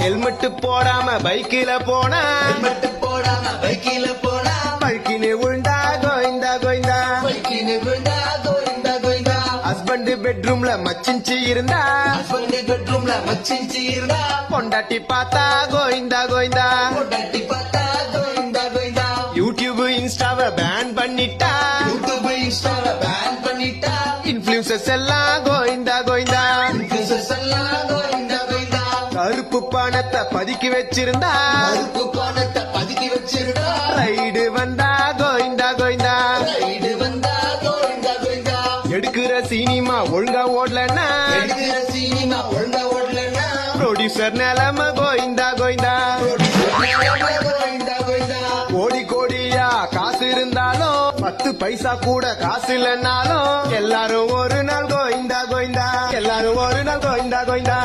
helmet போடாம பைக்கில போனா பைக்கினு விழுந்தா கோயிந்தா கோயிந்தா ஹஸ்பண்ட் பெட்ரூம்ல மச்சிஞ்சி இருந்தா பொண்டாட்டி பார்த்தா கோயிந்தா கோயிந்தா யூடியூப் இன்ஸ்டாவை பேன் பண்ணிட்டா இன்ஃபுளுசர்ஸ் எல்லாம் கோயிந்தா கோயிந்தா கருப்பு பணத்தை பதுக்கி வச்சிருந்தா ரைடு வந்தா கோயிந்தா கோயிந்தா எடுக்கிற சினிமா ஒழுங்கா ஓடலன்னா ப்ரொடியூசர் நிலைமை கோயிந்தா கோயிந்தா கோடி கோடியா காசு இருந்தாலும் 10 பைசா கூட காசு இல்லைன்னாலும் எல்லாரும் ஒரு நாள் கோயிந்தா கோயிந்தா எல்லாரும் ஒரு நாள் கோயிந்தா கோயிந்தா